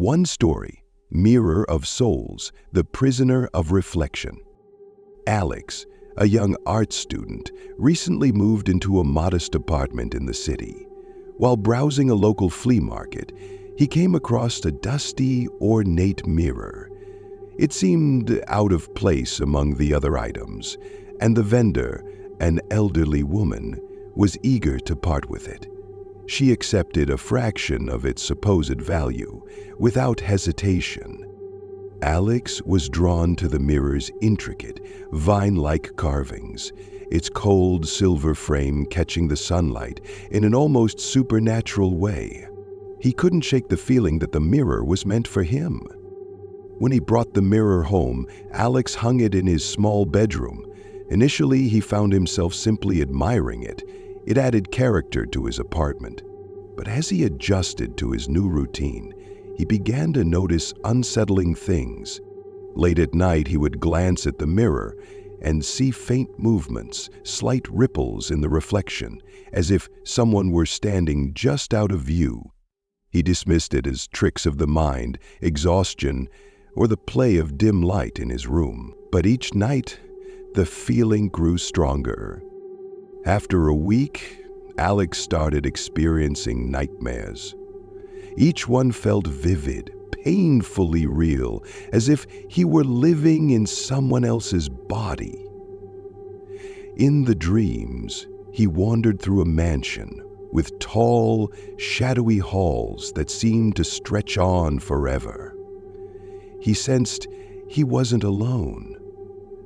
One story, Mirror of Souls, the Prisoner of Reflection. Alex, a young art student, recently moved into a modest apartment in the city. While browsing a local flea market, he came across a dusty, ornate mirror. It seemed out of place among the other items, and the vendor, an elderly woman, was eager to part with it. She accepted a fraction of its supposed value without hesitation. Alex was drawn to the mirror's intricate, vine-like carvings, its cold silver frame catching the sunlight in an almost supernatural way. He couldn't shake the feeling that the mirror was meant for him. When he brought the mirror home, Alex hung it in his small bedroom. Initially, he found himself simply admiring it. It added character to his apartment. But as he adjusted to his new routine, he began to notice unsettling things. Late at night, he would glance at the mirror and see faint movements, slight ripples in the reflection, as if someone were standing just out of view. He dismissed it as tricks of the mind, exhaustion, or the play of dim light in his room. But each night, the feeling grew stronger. After a week, Alex started experiencing nightmares. Each one felt vivid, painfully real, as if he were living in someone else's body. In the dreams, he wandered through a mansion with tall, shadowy halls that seemed to stretch on forever. He sensed he wasn't alone.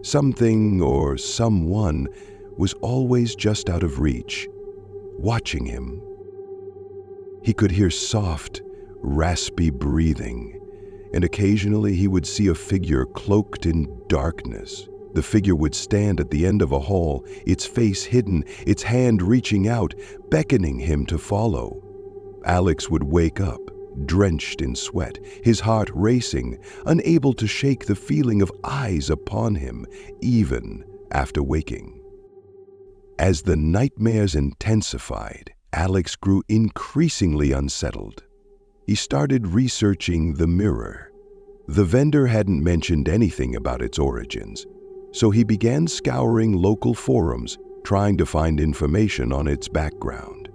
Something or someone was always just out of reach, watching him. He could hear soft, raspy breathing, and occasionally he would see a figure cloaked in darkness. The figure would stand at the end of a hall, its face hidden, its hand reaching out, beckoning him to follow. Alex would wake up, drenched in sweat, his heart racing, unable to shake the feeling of eyes upon him, even after waking. As the nightmares intensified, Alex grew increasingly unsettled. He started researching the mirror. The vendor hadn't mentioned anything about its origins, so he began scouring local forums, trying to find information on its background.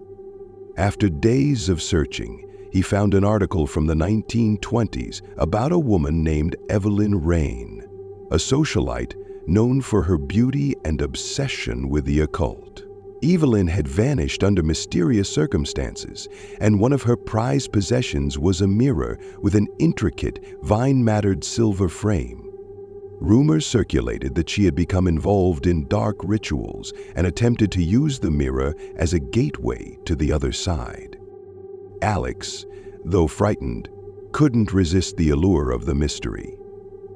After days of searching, he found an article from the 1920s about a woman named Evelyn Rain, a socialite known for her beauty and obsession with the occult. Evelyn had vanished under mysterious circumstances, and one of her prized possessions was a mirror with an intricate, vine-mattered silver frame. Rumors circulated that she had become involved in dark rituals and attempted to use the mirror as a gateway to the other side. Alex, though frightened, couldn't resist the allure of the mystery.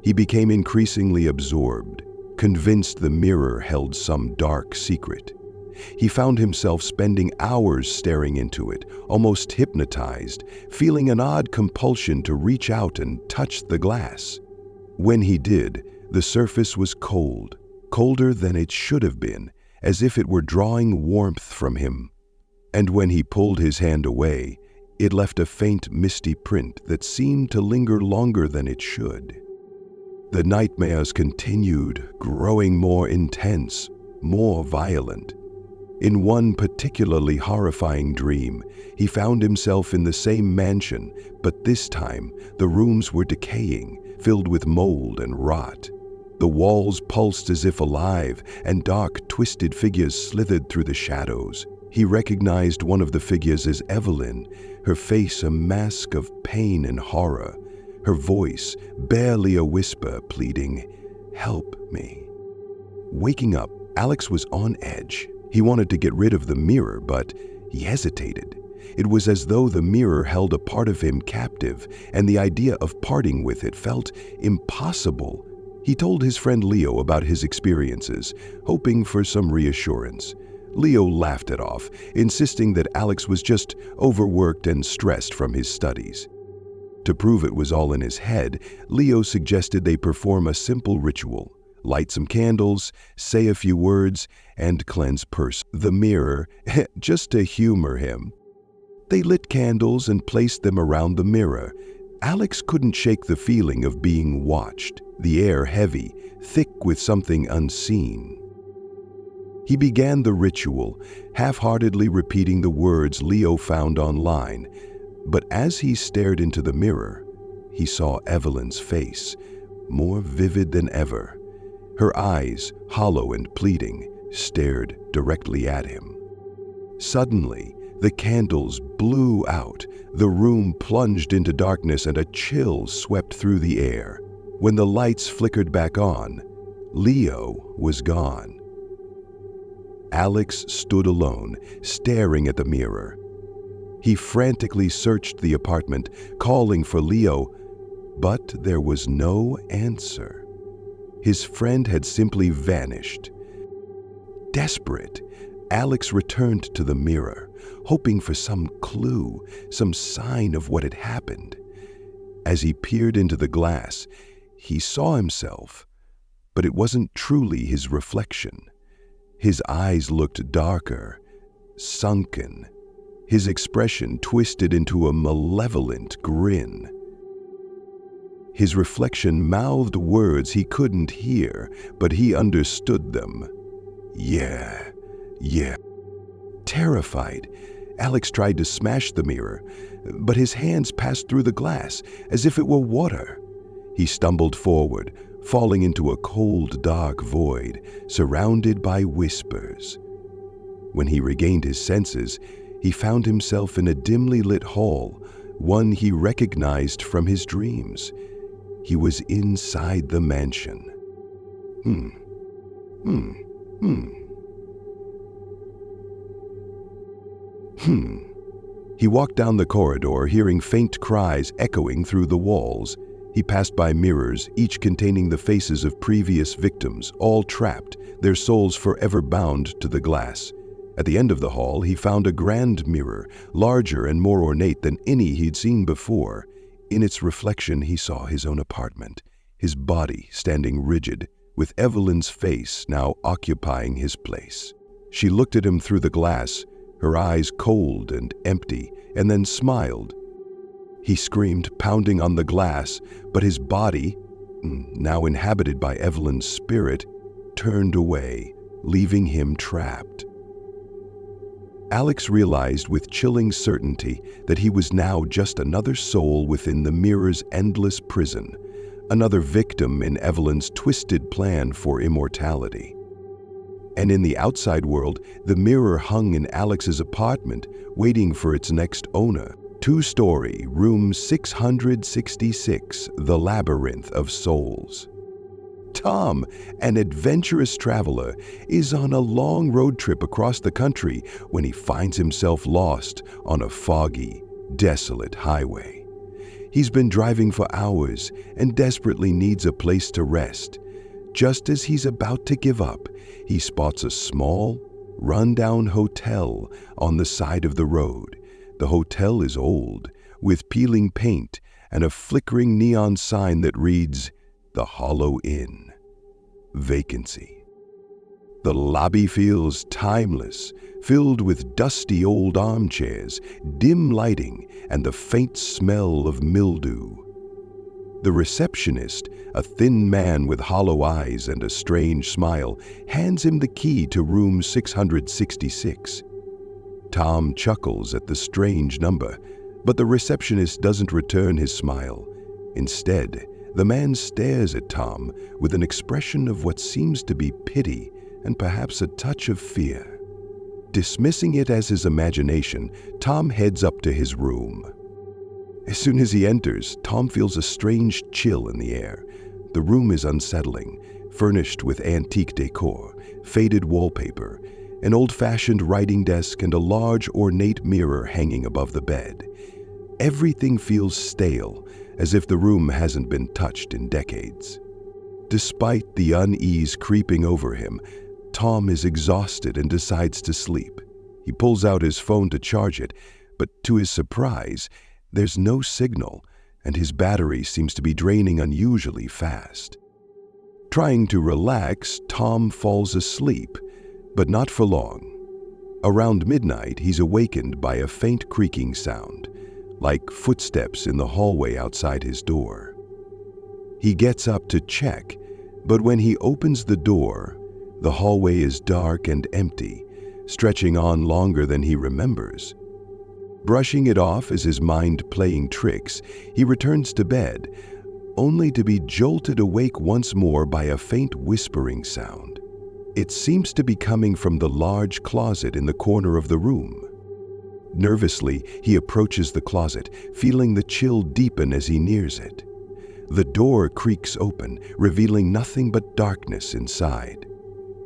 He became increasingly absorbed, convinced the mirror held some dark secret. He found himself spending hours staring into it, almost hypnotized, feeling an odd compulsion to reach out and touch the glass. When he did, the surface was cold, colder than it should have been, as if it were drawing warmth from him. And when he pulled his hand away, it left a faint, misty print that seemed to linger longer than it should. The nightmares continued, growing more intense, more violent. In one particularly horrifying dream, he found himself in the same mansion, but this time the rooms were decaying, filled with mold and rot. The walls pulsed as if alive, and dark, twisted figures slithered through the shadows. He recognized one of the figures as Evelyn, her face a mask of pain and horror, her voice barely a whisper pleading, "Help me." Waking up, Alex was on edge. He wanted to get rid of the mirror, but he hesitated. It was as though the mirror held a part of him captive, and the idea of parting with it felt impossible. He told his friend Leo about his experiences, hoping for some reassurance. Leo laughed it off, insisting that Alex was just overworked and stressed from his studies. To prove it was all in his head, Leo suggested they perform a simple ritual. Light some candles, say a few words, and cleanse the mirror, just to humor him. They lit candles and placed them around the mirror. Alex couldn't shake the feeling of being watched, the air heavy, thick with something unseen. He began the ritual, half-heartedly repeating the words Leo found online, but as he stared into the mirror, he saw Evelyn's face, more vivid than ever. Her eyes, hollow and pleading, stared directly at him. Suddenly, the candles blew out, the room plunged into darkness, and a chill swept through the air. When the lights flickered back on, Leo was gone. Alex stood alone, staring at the mirror. He frantically searched the apartment, calling for Leo, but there was no answer. His friend had simply vanished. Desperate, Alex returned to the mirror, hoping for some clue, some sign of what had happened. As he peered into the glass, he saw himself, but it wasn't truly his reflection. His eyes looked darker, sunken, his expression twisted into a malevolent grin. His reflection mouthed words he couldn't hear, but he understood them. Yeah. Terrified, Alex tried to smash the mirror, but his hands passed through the glass as if it were water. He stumbled forward, falling into a cold, dark void, surrounded by whispers. When he regained his senses, he found himself in a dimly lit hall, one he recognized from his dreams. He was inside the mansion. He walked down the corridor, hearing faint cries echoing through the walls. He passed by mirrors, each containing the faces of previous victims, all trapped, their souls forever bound to the glass. At the end of the hall, he found a grand mirror, larger and more ornate than any he'd seen before. In its reflection, he saw his own apartment, his body standing rigid, with Evelyn's face now occupying his place. She looked at him through the glass, her eyes cold and empty, and then smiled. He screamed, pounding on the glass, but his body, now inhabited by Evelyn's spirit, turned away, leaving him trapped. Alex realized with chilling certainty that he was now just another soul within the mirror's endless prison, another victim in Evelyn's twisted plan for immortality. And in the outside world, the mirror hung in Alex's apartment, waiting for its next owner. 2-story, room 666, the Labyrinth of Souls. Tom, an adventurous traveler, is on a long road trip across the country when he finds himself lost on a foggy, desolate highway. He's been driving for hours and desperately needs a place to rest. Just as he's about to give up, he spots a small, run-down hotel on the side of the road. The hotel is old, with peeling paint and a flickering neon sign that reads, "The Hollow Inn." Vacancy. The lobby feels timeless, filled with dusty old armchairs, dim lighting, and the faint smell of mildew. The receptionist, a thin man with hollow eyes and a strange smile, hands him the key to room 666. Tom chuckles at the strange number, but the receptionist doesn't return his smile. Instead, the man stares at Tom with an expression of what seems to be pity and perhaps a touch of fear. Dismissing it as his imagination, Tom heads up to his room. As soon as he enters, Tom feels a strange chill in the air. The room is unsettling, furnished with antique decor, faded wallpaper, an old-fashioned writing desk, and a large, ornate mirror hanging above the bed. Everything feels stale, as if the room hasn't been touched in decades. Despite the unease creeping over him, Tom is exhausted and decides to sleep. He pulls out his phone to charge it, but to his surprise, there's no signal, and his battery seems to be draining unusually fast. Trying to relax, Tom falls asleep, but not for long. Around midnight, he's awakened by a faint creaking sound. like footsteps in the hallway outside his door. He gets up to check, but when he opens the door, the hallway is dark and empty, stretching on longer than he remembers. Brushing it off as his mind playing tricks, he returns to bed, only to be jolted awake once more by a faint whispering sound. It seems to be coming from the large closet in the corner of the room. Nervously, he approaches the closet, feeling the chill deepen as he nears it. The door creaks open, revealing nothing but darkness inside.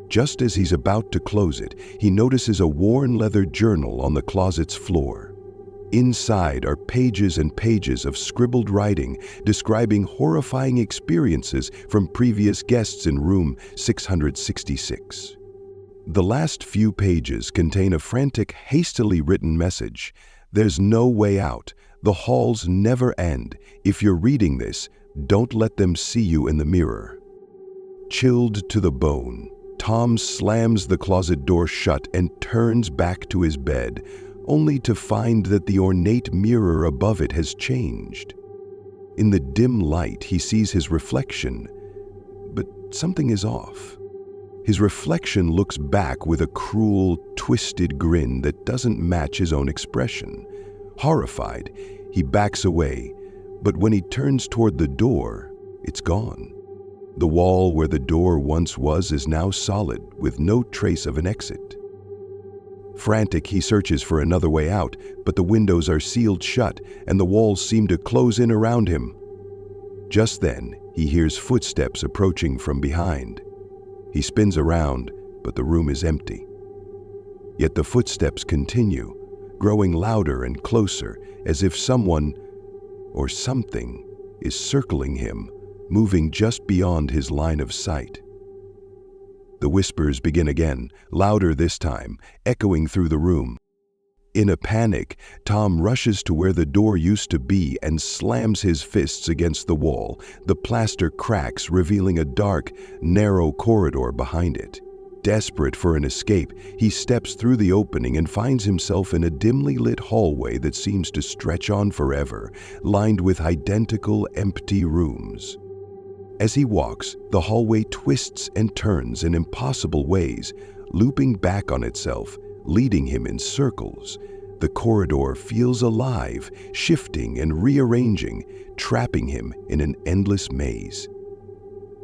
Just as he's about to close it, he notices a worn leather journal on the closet's floor. Inside are pages and pages of scribbled writing describing horrifying experiences from previous guests in room 666. The last few pages contain a frantic, hastily written message. "There's no way out. The halls never end. If you're reading this, don't let them see you in the mirror." Chilled to the bone, Tom slams the closet door shut and turns back to his bed, only to find that the ornate mirror above it has changed. In the dim light, he sees his reflection, but something is off. His reflection looks back with a cruel, twisted grin that doesn't match his own expression. Horrified, he backs away, but when he turns toward the door, it's gone. The wall where the door once was is now solid, with no trace of an exit. Frantic, he searches for another way out, but the windows are sealed shut and the walls seem to close in around him. Just then, he hears footsteps approaching from behind. He spins around, but the room is empty. Yet the footsteps continue, growing louder and closer, as if someone or something is circling him, moving just beyond his line of sight. The whispers begin again, louder this time, echoing through the room. In a panic, Tom rushes to where the door used to be and slams his fists against the wall. The plaster cracks, revealing a dark, narrow corridor behind it. Desperate for an escape, he steps through the opening and finds himself in a dimly lit hallway that seems to stretch on forever, lined with identical empty rooms. As he walks, the hallway twists and turns in impossible ways, looping back on itself, leading him in circles. The corridor feels alive, shifting and rearranging, trapping him in an endless maze.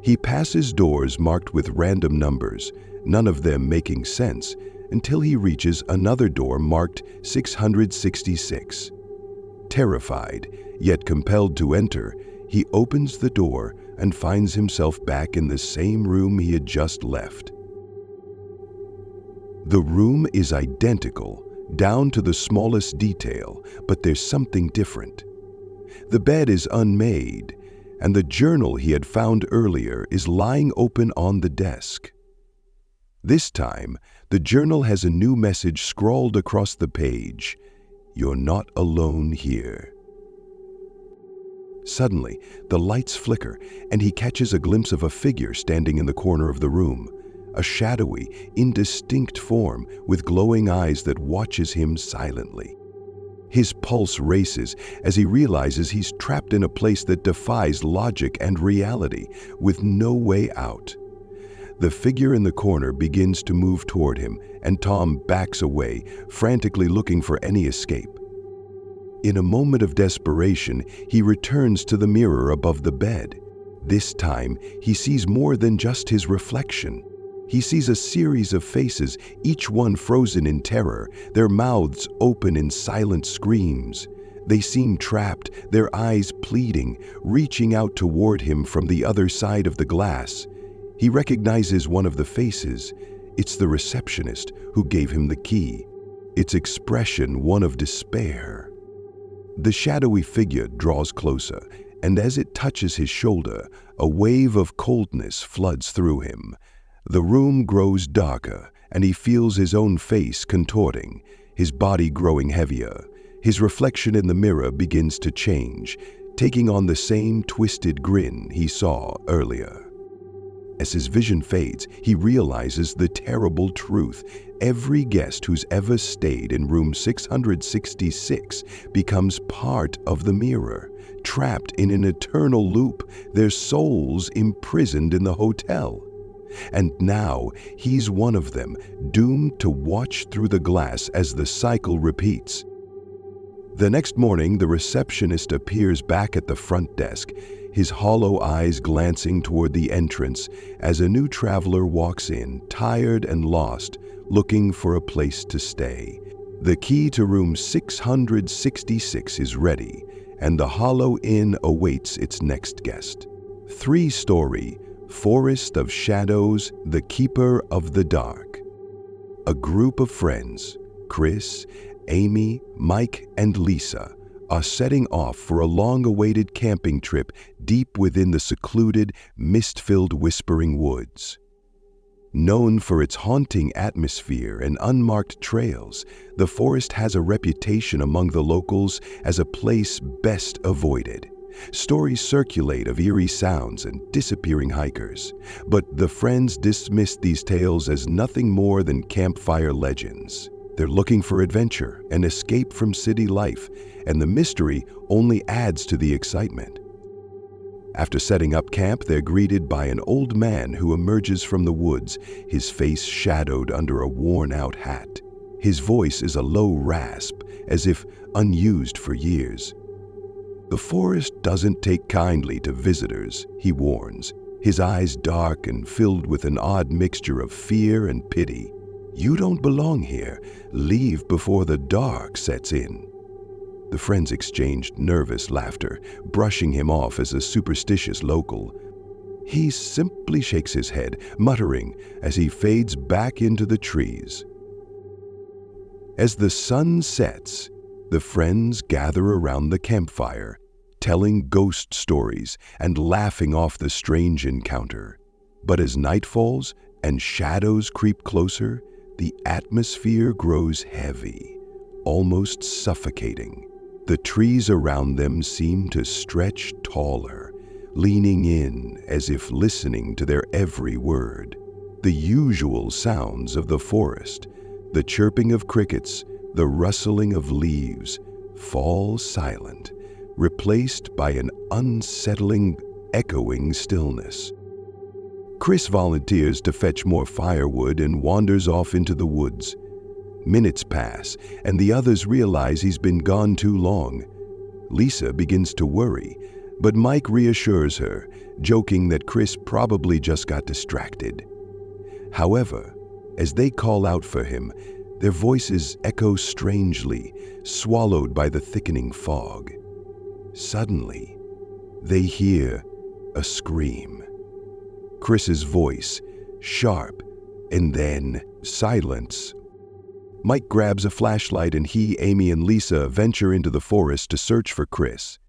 He passes doors marked with random numbers, none of them making sense, until he reaches another door marked 666. Terrified, yet compelled to enter, he opens the door and finds himself back in the same room he had just left. The room is identical, down to the smallest detail, but there's something different. The bed is unmade, and the journal he had found earlier is lying open on the desk. This time, the journal has a new message scrawled across the page: "You're not alone here." Suddenly, the lights flicker, and he catches a glimpse of a figure standing in the corner of the room, a shadowy, indistinct form with glowing eyes that watches him silently. His pulse races as he realizes he's trapped in a place that defies logic and reality, with no way out. The figure in the corner begins to move toward him, and Tom backs away, frantically looking for any escape. In a moment of desperation, he returns to the mirror above the bed. This time, he sees more than just his reflection. He sees a series of faces, each one frozen in terror, their mouths open in silent screams. They seem trapped, their eyes pleading, reaching out toward him from the other side of the glass. He recognizes one of the faces. It's the receptionist who gave him the key, its expression one of despair. The shadowy figure draws closer, and as it touches his shoulder, a wave of coldness floods through him. The room grows darker, and he feels his own face contorting, his body growing heavier. His reflection in the mirror begins to change, taking on the same twisted grin he saw earlier. As his vision fades, he realizes the terrible truth. Every guest who's ever stayed in room 666 becomes part of the mirror, trapped in an eternal loop, their souls imprisoned in the hotel. And now he's one of them, doomed to watch through the glass as the cycle repeats. The next morning, the receptionist appears back at the front desk, his hollow eyes glancing toward the entrance as a new traveler walks in, tired and lost, looking for a place to stay. The key to room 666 is ready, and the Hollow Inn awaits its next guest. 3-story, Forest of Shadows, the Keeper of the Dark. A group of friends, Chris, Amy, Mike, and Lisa, are setting off for a long-awaited camping trip deep within the secluded, mist-filled Whispering Woods. Known for its haunting atmosphere and unmarked trails, the forest has a reputation among the locals as a place best avoided. Stories circulate of eerie sounds and disappearing hikers, but the friends dismiss these tales as nothing more than campfire legends. They're looking for adventure and escape from city life, and the mystery only adds to the excitement. After setting up camp, they're greeted by an old man who emerges from the woods, his face shadowed under a worn-out hat. His voice is a low rasp, as if unused for years. The forest doesn't take kindly to visitors, he warns, his eyes dark and filled with an odd mixture of fear and pity. You don't belong here. Leave before the dark sets in. The friends exchanged nervous laughter, brushing him off as a superstitious local. He simply shakes his head, muttering as he fades back into the trees. As the sun sets, the friends gather around the campfire, telling ghost stories and laughing off the strange encounter. But as night falls and shadows creep closer, the atmosphere grows heavy, almost suffocating. The trees around them seem to stretch taller, leaning in as if listening to their every word. The usual sounds of the forest, the chirping of crickets, the rustling of leaves, fall silent, replaced by an unsettling, echoing stillness. Chris volunteers to fetch more firewood and wanders off into the woods. Minutes pass, and the others realize he's been gone too long. Lisa begins to worry, but Mike reassures her, joking that Chris probably just got distracted. However, as they call out for him, their voices echo strangely, swallowed by the thickening fog. Suddenly, they hear a scream. Chris's voice, sharp, and then silence. Mike grabs a flashlight and he, Amy, and Lisa venture into the forest to search for Chris.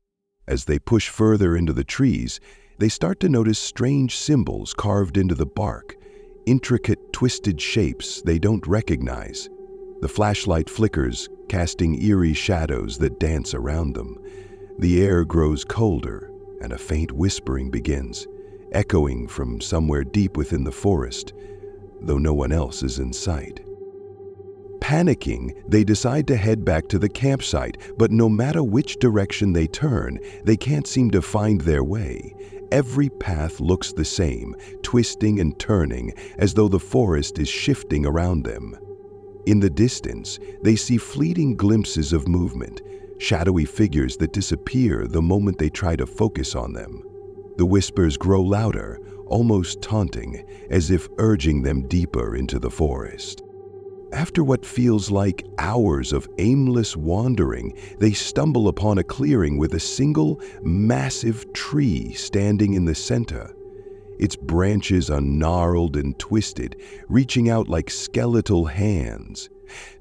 As they push further into the trees, they start to notice strange symbols carved into the bark, intricate, twisted shapes they don't recognize. The flashlight flickers, casting eerie shadows that dance around them. The air grows colder, and a faint whispering begins, echoing from somewhere deep within the forest, though no one else is in sight. Panicking, they decide to head back to the campsite, but no matter which direction they turn, they can't seem to find their way. Every path looks the same, twisting and turning, as though the forest is shifting around them. In the distance, they see fleeting glimpses of movement, shadowy figures that disappear the moment they try to focus on them. The whispers grow louder, almost taunting, as if urging them deeper into the forest. After what feels like hours of aimless wandering, they stumble upon a clearing with a single, massive tree standing in the center. Its branches are gnarled and twisted, reaching out like skeletal hands.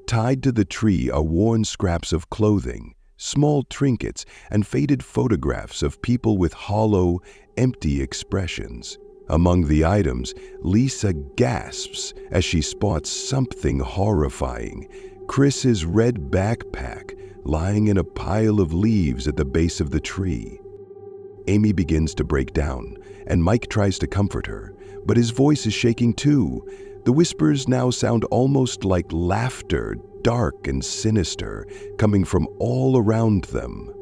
Tied to the tree are worn scraps of clothing, small trinkets, and faded photographs of people with hollow, empty expressions. Among the items, Lisa gasps as she spots something horrifying: Chris's red backpack lying in a pile of leaves at the base of the tree. Amy begins to break down, and Mike tries to comfort her, but his voice is shaking too. The whispers now sound almost like laughter, dark and sinister, coming from all around them.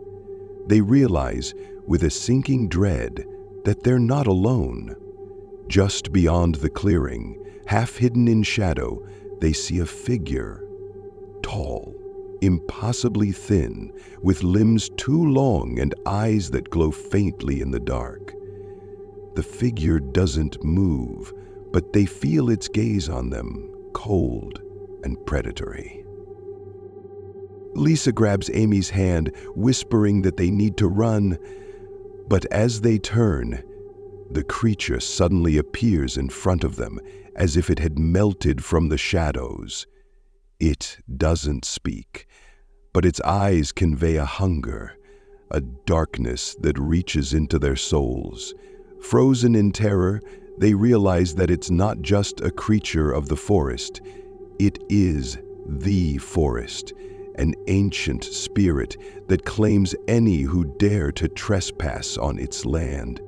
They realize, with a sinking dread, that they're not alone. Just beyond the clearing, half hidden in shadow, they see a figure. Tall, impossibly thin, with limbs too long and eyes that glow faintly in the dark. The figure doesn't move, but they feel its gaze on them, cold and predatory. Lisa grabs Amy's hand, whispering that they need to run, but as they turn, the creature suddenly appears in front of them, as if it had melted from the shadows. It doesn't speak, but its eyes convey a hunger, a darkness that reaches into their souls. Frozen in terror, they realize that it's not just a creature of the forest. It is the forest, an ancient spirit that claims any who dare to trespass on its land.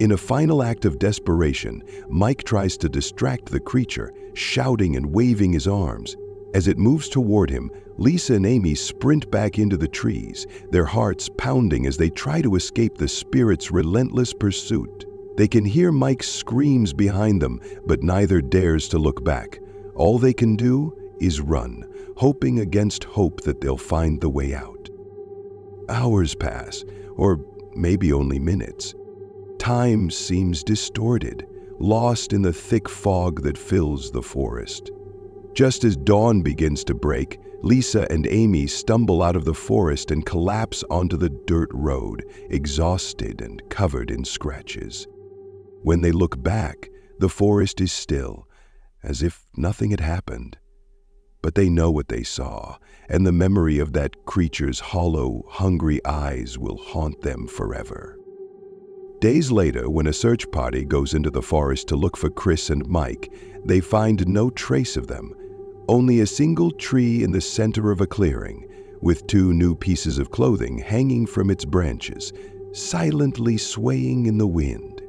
In a final act of desperation, Mike tries to distract the creature, shouting and waving his arms. As it moves toward him, Lisa and Amy sprint back into the trees, their hearts pounding as they try to escape the spirit's relentless pursuit. They can hear Mike's screams behind them, but neither dares to look back. All they can do is run, hoping against hope that they'll find the way out. Hours pass, or maybe only minutes. Time seems distorted, lost in the thick fog that fills the forest. Just as dawn begins to break, Lisa and Amy stumble out of the forest and collapse onto the dirt road, exhausted and covered in scratches. When they look back, the forest is still, as if nothing had happened. But they know what they saw, and the memory of that creature's hollow, hungry eyes will haunt them forever. Days later, when a search party goes into the forest to look for Chris and Mike, they find no trace of them, only a single tree in the center of a clearing, with 2 new pieces of clothing hanging from its branches, silently swaying in the wind.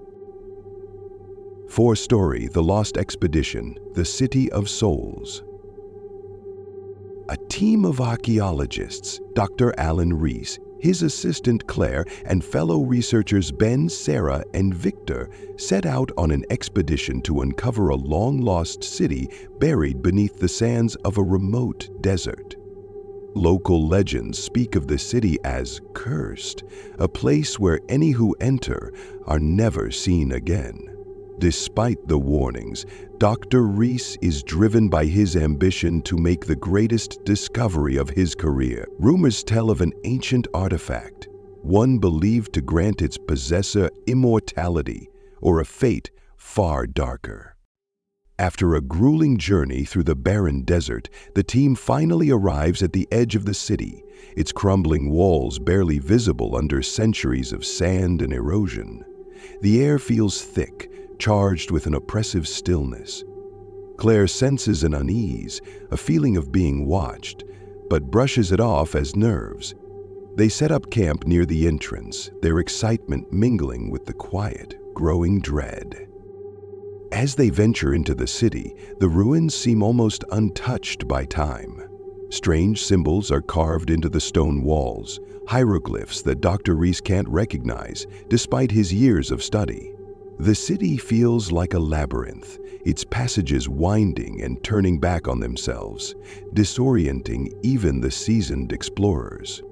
4-story The Lost Expedition, The City of Souls. A team of archaeologists, Dr. Alan Reese, his assistant Claire, and fellow researchers Ben, Sarah, and Victor set out on an expedition to uncover a long-lost city buried beneath the sands of a remote desert. Local legends speak of the city as cursed, a place where any who enter are never seen again. Despite the warnings, Dr. Reese is driven by his ambition to make the greatest discovery of his career. Rumors tell of an ancient artifact, one believed to grant its possessor immortality or a fate far darker. After a grueling journey through the barren desert, the team finally arrives at the edge of the city, its crumbling walls barely visible under centuries of sand and erosion. The air feels thick, charged with an oppressive stillness. Claire senses an unease, a feeling of being watched, but brushes it off as nerves. They set up camp near the entrance, their excitement mingling with the quiet, growing dread. As they venture into the city, the ruins seem almost untouched by time. Strange symbols are carved into the stone walls, hieroglyphs that Dr. Reese can't recognize, despite his years of study. The city feels like a labyrinth, its passages winding and turning back on themselves, disorienting even the seasoned explorers.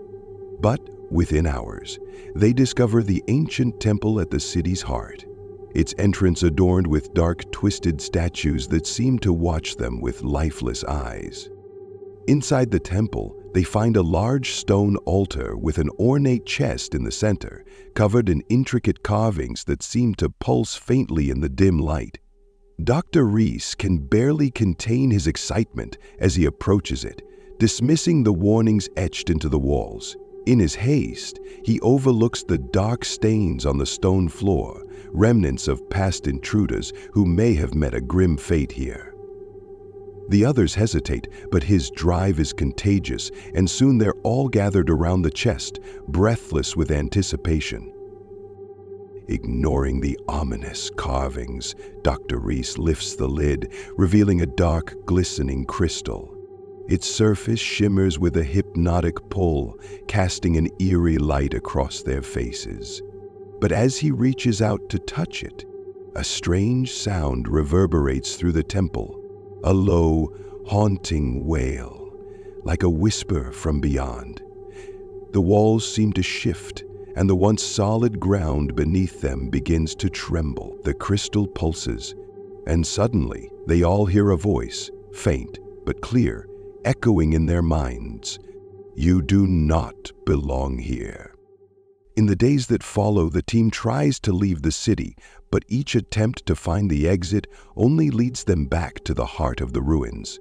But within hours, they discover the ancient temple at the city's heart, its entrance adorned with dark, twisted statues that seem to watch them with lifeless eyes. Inside the temple, they find a large stone altar with an ornate chest in the center, covered in intricate carvings that seem to pulse faintly in the dim light. Dr. Reese can barely contain his excitement as he approaches it, dismissing the warnings etched into the walls. In his haste, he overlooks the dark stains on the stone floor, remnants of past intruders who may have met a grim fate here. The others hesitate, but his drive is contagious, and soon they're all gathered around the chest, breathless with anticipation. Ignoring the ominous carvings, Dr. Reese lifts the lid, revealing a dark, glistening crystal. Its surface shimmers with a hypnotic pull, casting an eerie light across their faces. But as he reaches out to touch it, a strange sound reverberates through the temple, a low, haunting wail, like a whisper from beyond. The walls seem to shift, and the once solid ground beneath them begins to tremble. The crystal pulses, and suddenly they all hear a voice, faint but clear, echoing in their minds. "You do not belong here." In the days that follow, the team tries to leave the city, but each attempt to find the exit only leads them back to the heart of the ruins.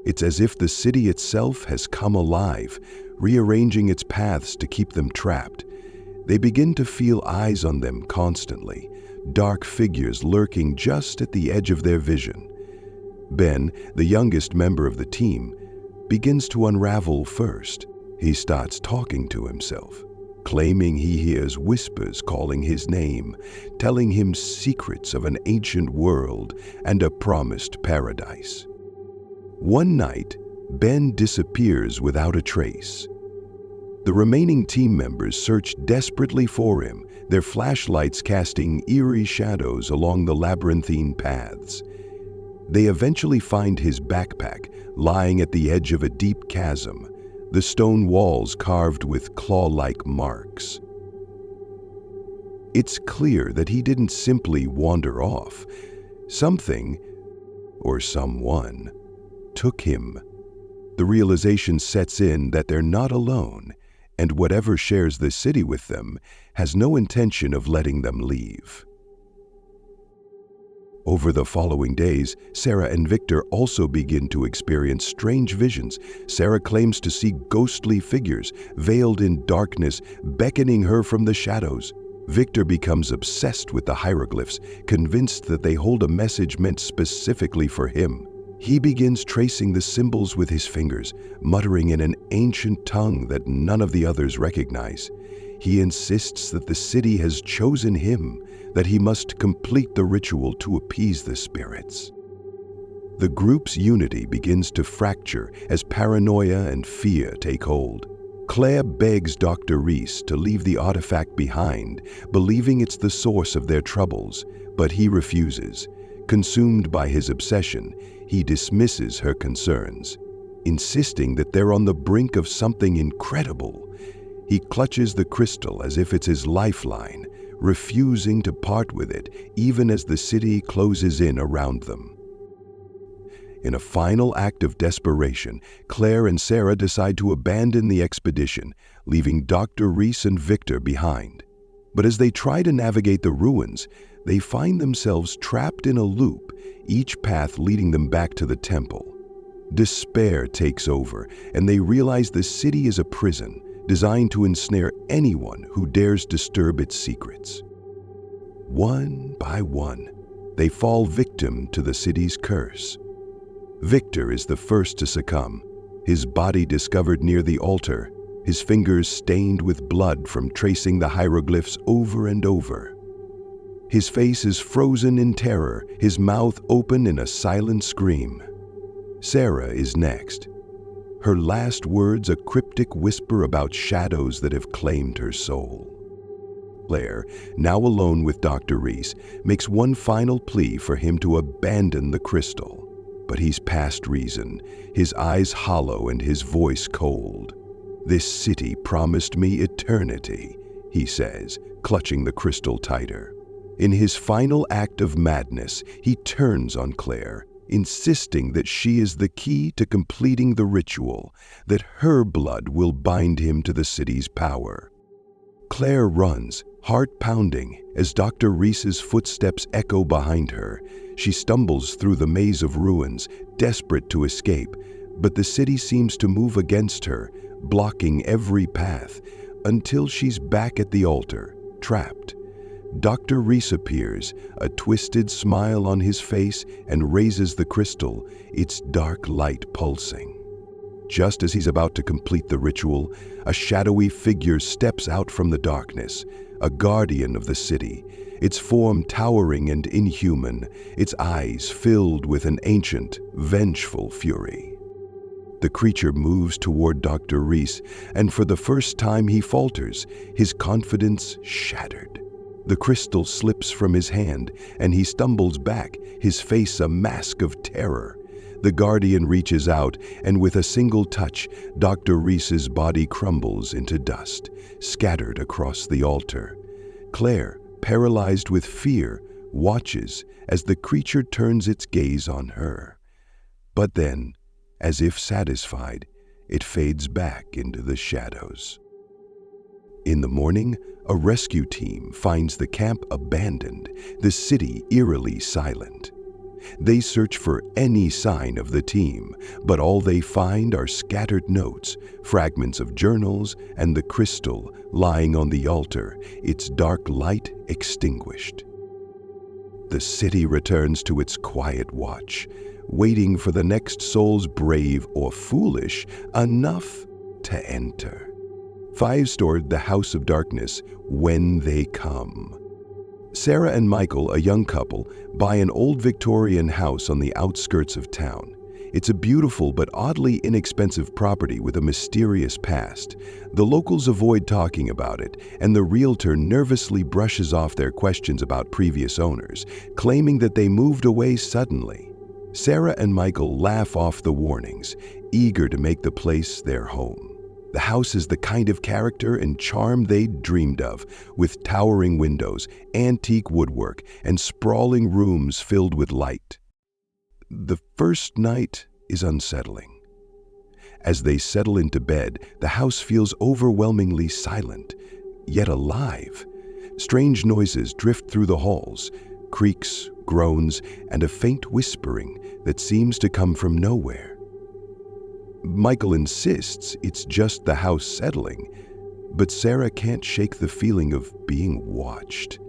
It's as if the city itself has come alive, rearranging its paths to keep them trapped. They begin to feel eyes on them constantly, dark figures lurking just at the edge of their vision. Ben, the youngest member of the team, begins to unravel first. He starts talking to himself, claiming he hears whispers calling his name, telling him secrets of an ancient world and a promised paradise. One night, Ben disappears without a trace. The remaining team members search desperately for him, their flashlights casting eerie shadows along the labyrinthine paths. They eventually find his backpack lying at the edge of a deep chasm, the stone walls carved with claw-like marks. It's clear that he didn't simply wander off. Something, or someone, took him. The realization sets in that they're not alone, and whatever shares the city with them has no intention of letting them leave. Over the following days, Sarah and Victor also begin to experience strange visions. Sarah claims to see ghostly figures, veiled in darkness, beckoning her from the shadows. Victor becomes obsessed with the hieroglyphs, convinced that they hold a message meant specifically for him. He begins tracing the symbols with his fingers, muttering in an ancient tongue that none of the others recognize. He insists that the city has chosen him, that he must complete the ritual to appease the spirits. The group's unity begins to fracture as paranoia and fear take hold. Claire begs Dr. Reese to leave the artifact behind, believing it's the source of their troubles, but he refuses. Consumed by his obsession, he dismisses her concerns, insisting that they're on the brink of something incredible. He clutches the crystal as if it's his lifeline, refusing to part with it even as the city closes in around them. In a final act of desperation, Claire and Sarah decide to abandon the expedition, leaving Dr. Reese and Victor behind. But as they try to navigate the ruins, they find themselves trapped in a loop, each path leading them back to the temple. Despair takes over, and they realize the city is a prison designed to ensnare anyone who dares disturb its secrets. One by one, they fall victim to the city's curse. Victor is the first to succumb, his body discovered near the altar, his fingers stained with blood from tracing the hieroglyphs over and over. His face is frozen in terror, his mouth open in a silent scream. Sarah is next. Her last words a cryptic whisper about shadows that have claimed her soul. Claire, now alone with Dr. Reese, makes one final plea for him to abandon the crystal. But he's past reason, his eyes hollow and his voice cold. "This city promised me eternity," he says, clutching the crystal tighter. In his final act of madness, he turns on Claire, insisting that she is the key to completing the ritual, that her blood will bind him to the city's power. Claire runs, heart pounding, as Dr. Reese's footsteps echo behind her. She stumbles through the maze of ruins, desperate to escape, but the city seems to move against her, blocking every path, until she's back at the altar, trapped. Dr. Reese appears, a twisted smile on his face, and raises the crystal, its dark light pulsing. Just as he's about to complete the ritual, a shadowy figure steps out from the darkness, a guardian of the city, its form towering and inhuman, its eyes filled with an ancient, vengeful fury. The creature moves toward Dr. Reese, and for the first time he falters, his confidence shattered. The crystal slips from his hand, and he stumbles back, his face a mask of terror. The guardian reaches out, and with a single touch, Dr. Reese's body crumbles into dust, scattered across the altar. Claire, paralyzed with fear, watches as the creature turns its gaze on her. But then, as if satisfied, it fades back into the shadows. In the morning, a rescue team finds the camp abandoned, the city eerily silent. They search for any sign of the team, but all they find are scattered notes, fragments of journals, and the crystal lying on the altar, its dark light extinguished. The city returns to its quiet watch, waiting for the next souls brave or foolish enough to enter. 5 stored the House of Darkness when they come. Sarah and Michael, a young couple, buy an old Victorian house on the outskirts of town. It's a beautiful but oddly inexpensive property with a mysterious past. The locals avoid talking about it, and the realtor nervously brushes off their questions about previous owners, claiming that they moved away suddenly. Sarah and Michael laugh off the warnings, eager to make the place their home. The house is the kind of character and charm they'd dreamed of, with towering windows, antique woodwork, and sprawling rooms filled with light. The first night is unsettling. As they settle into bed, the house feels overwhelmingly silent, yet alive. Strange noises drift through the halls, creaks, groans, and a faint whispering that seems to come from nowhere. Michael insists it's just the house settling, but Sarah can't shake the feeling of being watched.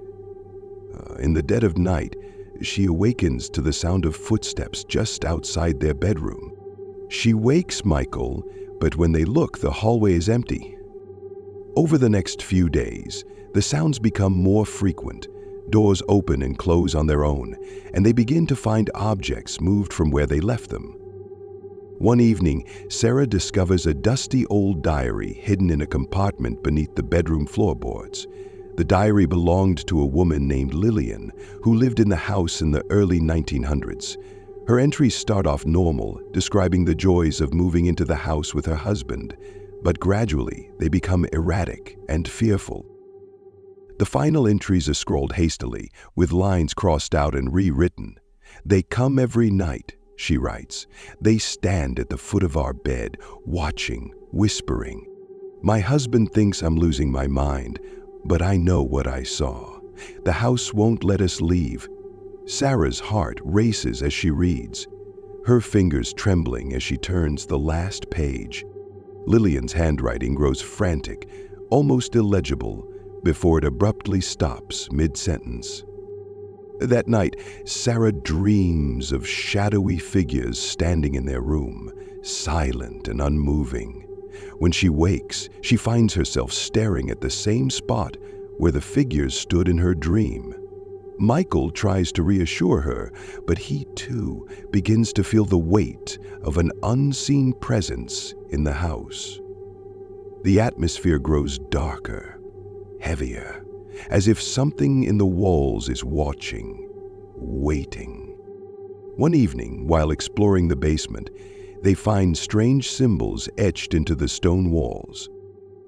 In the dead of night, she awakens to the sound of footsteps just outside their bedroom. She wakes Michael, but when they look, the hallway is empty. Over the next few days, the sounds become more frequent. Doors open and close on their own, and they begin to find objects moved from where they left them. One evening, Sarah discovers a dusty old diary hidden in a compartment beneath the bedroom floorboards. The diary belonged to a woman named Lillian, who lived in the house in the early 1900s. Her entries start off normal, describing the joys of moving into the house with her husband, but gradually they become erratic and fearful. The final entries are scrawled hastily, with lines crossed out and rewritten. "They come every night," she writes. "They stand at the foot of our bed, watching, whispering. My husband thinks I'm losing my mind, but I know what I saw. The house won't let us leave." Sarah's heart races as she reads, her fingers trembling as she turns the last page. Lillian's handwriting grows frantic, almost illegible, before it abruptly stops mid-sentence. That night, Sarah dreams of shadowy figures standing in their room, silent and unmoving. When she wakes, she finds herself staring at the same spot where the figures stood in her dream. Michael tries to reassure her, but he too begins to feel the weight of an unseen presence in the house. The atmosphere grows darker, heavier, as if something in the walls is watching, waiting. One evening, while exploring the basement, they find strange symbols etched into the stone walls.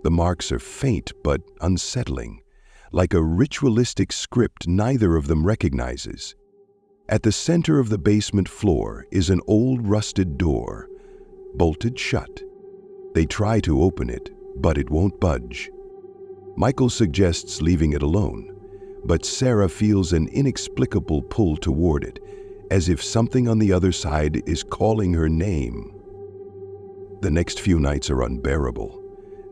The marks are faint but unsettling, like a ritualistic script neither of them recognizes. At the center of the basement floor is an old rusted door, bolted shut. They try to open it, but it won't budge. Michael suggests leaving it alone, but Sarah feels an inexplicable pull toward it, as if something on the other side is calling her name. The next few nights are unbearable.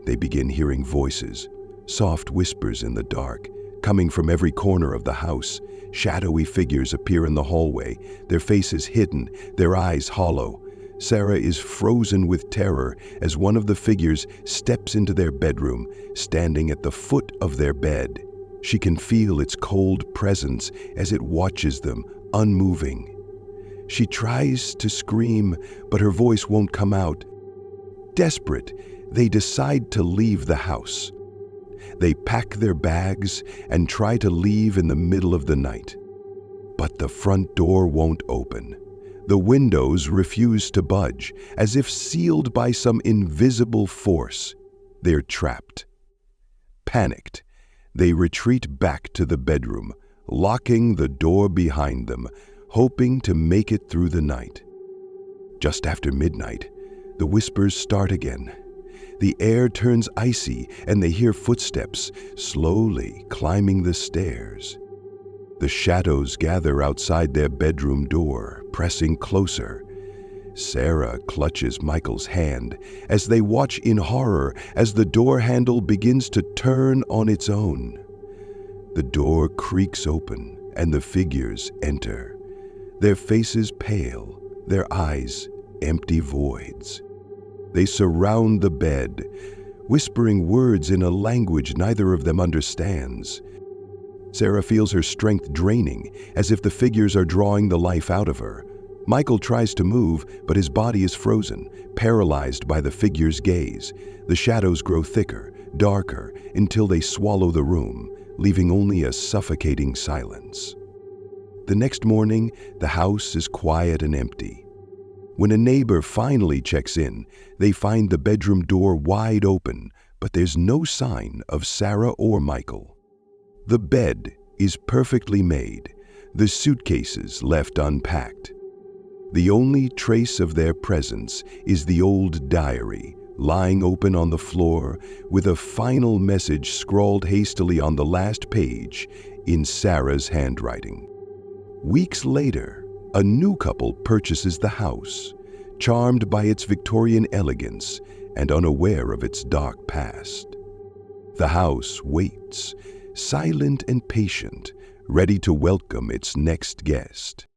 They begin hearing voices, soft whispers in the dark, coming from every corner of the house. Shadowy figures appear in the hallway, their faces hidden, their eyes hollow. Sarah is frozen with terror as one of the figures steps into their bedroom, standing at the foot of their bed. She can feel its cold presence as it watches them, unmoving. She tries to scream, but her voice won't come out. Desperate, they decide to leave the house. They pack their bags and try to leave in the middle of the night. But the front door won't open. The windows refuse to budge, as if sealed by some invisible force. They're trapped. Panicked, they retreat back to the bedroom, locking the door behind them, hoping to make it through the night. Just after midnight, the whispers start again. The air turns icy and they hear footsteps slowly climbing the stairs. The shadows gather outside their bedroom door, pressing closer. Sarah clutches Michael's hand as they watch in horror as the door handle begins to turn on its own. The door creaks open and the figures enter, their faces pale, their eyes empty voids. They surround the bed, whispering words in a language neither of them understands. Sarah feels her strength draining, as if the figures are drawing the life out of her. Michael tries to move, but his body is frozen, paralyzed by the figures' gaze. The shadows grow thicker, darker, until they swallow the room, leaving only a suffocating silence. The next morning, the house is quiet and empty. When a neighbor finally checks in, they find the bedroom door wide open, but there's no sign of Sarah or Michael. The bed is perfectly made, the suitcases left unpacked. The only trace of their presence is the old diary, lying open on the floor, with a final message scrawled hastily on the last page in Sarah's handwriting. Weeks later, a new couple purchases the house, charmed by its Victorian elegance and unaware of its dark past. The house waits, silent and patient, ready to welcome its next guest.